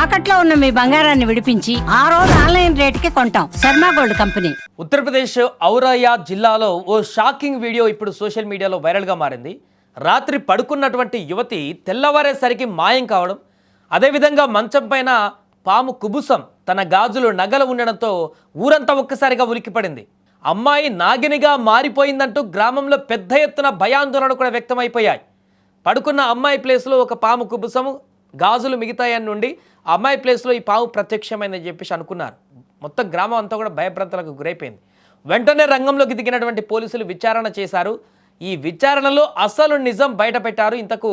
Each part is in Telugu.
తాకట్లో ఉన్న మీ బంగారాన్ని విడిపించి ఆ రోజు ఆన్లైన్ రేటుకి కొంటాం. Sharma gold company. ఉత్తరప్రదేశ్ ఔరయ్యా జిల్లాలో ఓ షాకింగ్ వీడియో ఇప్పుడు సోషల్ మీడియాలో వైరల్గా మారింది. రాత్రి పడుకున్నటువంటి యువతి తెల్లవారేసరికి మాయం కావడం, అదేవిధంగా మంచం పైన పాము కుబుసం తన గాజులు నగలు ఉండడంతో ఊరంతా ఒక్కసారిగా ఉలిక్కిపడింది. అమ్మాయి నాగినిగా మారిపోయిందంటూ గ్రామంలో పెద్ద ఎత్తున భయాందోళన కూడా వ్యక్తమైపోయాయి. పడుకున్న అమ్మాయి ప్లేస్లో ఒక పాము కుబుసము గాజులు మిగతాయని నుండి అమ్మాయి ప్లేస్లో ఈ పాము ప్రత్యక్షమైందని చెప్పేసి అనుకున్నారు. మొత్తం గ్రామం అంతా కూడా భయభ్రాంతులకు గురైపోయింది. వెంటనే రంగంలోకి దిగినటువంటి పోలీసులు విచారణ చేశారు. ఈ విచారణలో అసలు నిజం బయట పెట్టారు. ఇంతకు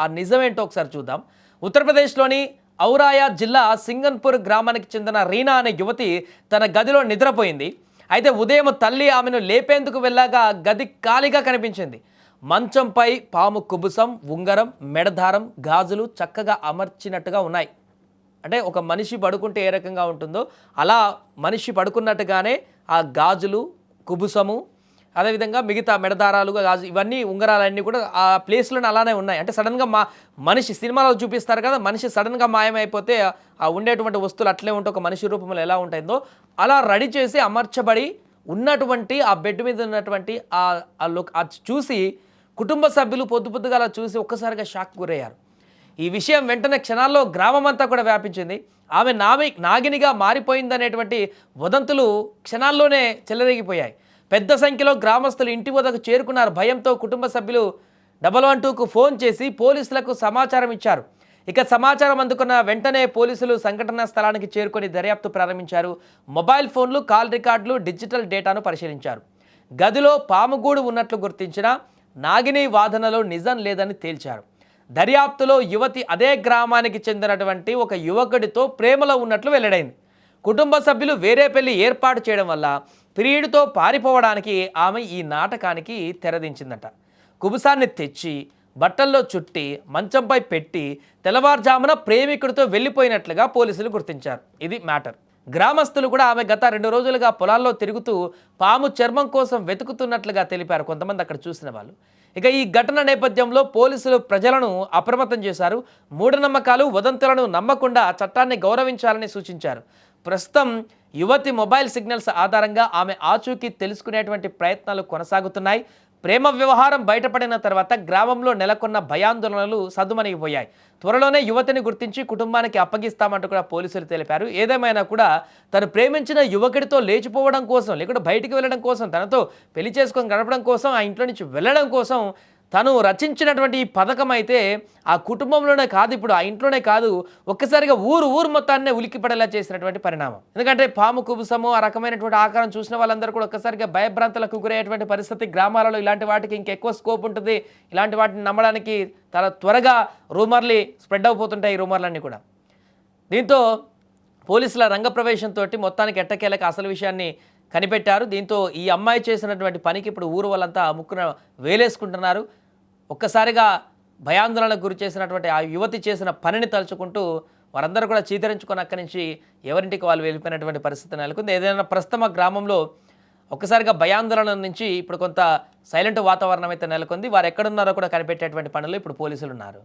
ఆ నిజం ఏంటో ఒకసారి చూద్దాం. ఉత్తరప్రదేశ్లోని ఔరాయా జిల్లా సింగన్పూర్ గ్రామానికి చెందిన రీనా అనే యువతి తన గదిలో నిద్రపోయింది. అయితే ఉదయం తల్లి ఆమెను లేపేందుకు వెళ్ళాగా గది ఖాళీగా కనిపించింది. మంచంపై పాము కుబుసం, ఉంగరం, మెడదారం, గాజులు చక్కగా అమర్చినట్టుగా ఉన్నాయి. అంటే ఒక మనిషి పడుకుంటే ఏ రకంగా ఉంటుందో అలా మనిషి పడుకున్నట్టుగానే ఆ గాజులు, కుబుసము, అదేవిధంగా మిగతా మెడదారాలు, గాజు, ఇవన్నీ ఉంగరాలన్నీ కూడా ఆ ప్లేస్లోనే అలానే ఉన్నాయి. అంటే సడన్గా మనిషి సినిమాలో చూపిస్తారు కదా, మనిషి సడన్గా మాయమైపోతే ఆ ఉండేటువంటి వస్తువులు అట్లే ఉంటే ఒక మనిషి రూపంలో ఎలా ఉంటుందో అలా రెడీ చేసి అమర్చబడి ఉన్నటువంటి ఆ బెడ్ మీద ఉన్నటువంటి అది చూసి కుటుంబ సభ్యులు పొద్దుగా అలా చూసి ఒక్కసారిగా షాక్ గురయ్యారు. ఈ విషయం వెంటనే క్షణాల్లో గ్రామం అంతా కూడా వ్యాపించింది. ఆమె నాగినిగా మారిపోయిందనేటువంటి వదంతులు క్షణాల్లోనే చెలరేగిపోయాయి. పెద్ద సంఖ్యలో గ్రామస్తులు ఇంటి వద్దకు చేరుకున్నారు. భయంతో కుటుంబ సభ్యులు 112కు ఫోన్ చేసి పోలీసులకు సమాచారం ఇచ్చారు. ఇక సమాచారం అందుకున్న వెంటనే పోలీసులు సంఘటనా స్థలానికి చేరుకొని దర్యాప్తు ప్రారంభించారు. మొబైల్ ఫోన్లు, కాల్ రికార్డులు, డిజిటల్ డేటాను పరిశీలించారు. గదిలో పాముగూడు ఉన్నట్లు గుర్తించిన నాగిని వాదనలో నిజం లేదని తేల్చారు. దర్యాప్తులో యువతి అదే గ్రామానికి చెందినటువంటి ఒక యువకుడితో ప్రేమలో ఉన్నట్లు వెల్లడైంది. కుటుంబ సభ్యులు వేరే పెళ్లి ఏర్పాటు చేయడం వల్ల ప్రియుడితో పారిపోవడానికి ఆమె ఈ నాటకానికి తెరదించిందట. కుబుసాన్ని తెచ్చి బట్టల్లో చుట్టి మంచంపై పెట్టి తెల్లవారుజామున ప్రేమికుడితో వెళ్ళిపోయినట్లుగా పోలీసులు గుర్తించారు. ఇది మ్యాటర్. గ్రామస్తులు కూడా ఆమె గత 2 రోజులుగా పొలాల్లో తిరుగుతూ పాము చర్మం కోసం వెతుకుతున్నట్లుగా తెలిపారు కొంతమంది అక్కడ చూసిన వాళ్ళు. ఇక ఈ ఘటన నేపథ్యంలో పోలీసులు ప్రజలను అప్రమత్తం చేశారు. మూఢనమ్మకాలు, వదంతులను నమ్మకుండా చట్టాన్ని గౌరవించాలని సూచించారు. ప్రస్తుతం యువతి మొబైల్ సిగ్నల్స్ ఆధారంగా ఆమె ఆచూకీ తెలుసుకునేటువంటి ప్రయత్నాలు కొనసాగుతున్నాయి. ప్రేమ వ్యవహారం బయటపడిన తర్వాత గ్రామంలో నెలకొన్న భయాందోళనలు సద్దుమణిగిపోయాయి. త్వరలోనే యువతిని గుర్తించి కుటుంబానికి అప్పగిస్తామంటూ కూడా పోలీసులు తెలిపారు. ఏదేమైనా కూడా తను ప్రేమించిన యువకుడితో లేచిపోవడం కోసం, లేకుంటే బయటికి వెళ్ళడం కోసం, తనతో పెళ్లి చేసుకొని గడపడం కోసం, ఆ ఇంట్లో నుంచి వెళ్ళడం కోసం తను రచించినటువంటి ఈ పథకం అయితే ఆ కుటుంబంలోనే కాదు, ఇప్పుడు ఆ ఇంట్లోనే కాదు, ఒక్కసారిగా ఊరు మొత్తాన్నే ఉలిక్కిపడేలా చేసినటువంటి పరిణామం. ఎందుకంటే పాము కుబుసము, ఆ రకమైనటువంటి ఆకారం చూసిన వాళ్ళందరూ కూడా ఒక్కసారిగా భయభ్రాంతులకు గురయ్యేటువంటి పరిస్థితి. గ్రామాలలో ఇలాంటి వాటికి ఇంకెక్కువ స్కోప్ ఉంటుంది. ఇలాంటి వాటిని నమ్మడానికి చాలా త్వరగా రూమర్లు స్ప్రెడ్ అయిపోతుంటాయి, ఈ రూమర్లన్నీ కూడా. దీంతో పోలీసుల రంగప్రవేశంతో మొత్తానికి ఎట్టకేలకు అసలు విషయాన్ని కనిపెట్టారు. దీంతో ఈ అమ్మాయి చేసినటువంటి పనికి ఇప్పుడు ఊరు వాళ్ళంతా ముక్కున వేలేసుకుంటున్నారు. ఒక్కసారిగా భయాందోళనకు గురి చేసినటువంటి ఆ యువతి చేసిన పనిని తలుచుకుంటూ వారందరూ కూడా చీదరించుకొని అక్కడి నుంచి ఎవరింటికి వాళ్ళు వెళ్ళిపోయినటువంటి పరిస్థితి నెలకొంది. ఏదైనా ప్రస్తుతం ఆ గ్రామంలో ఒక్కసారిగా భయాందోళన నుంచి ఇప్పుడు కొంత సైలెంట్ వాతావరణం అయితే నెలకొంది. వారు ఎక్కడున్నారో కూడా కనిపెట్టేటువంటి పనులు ఇప్పుడు పోలీసులు ఉన్నారు.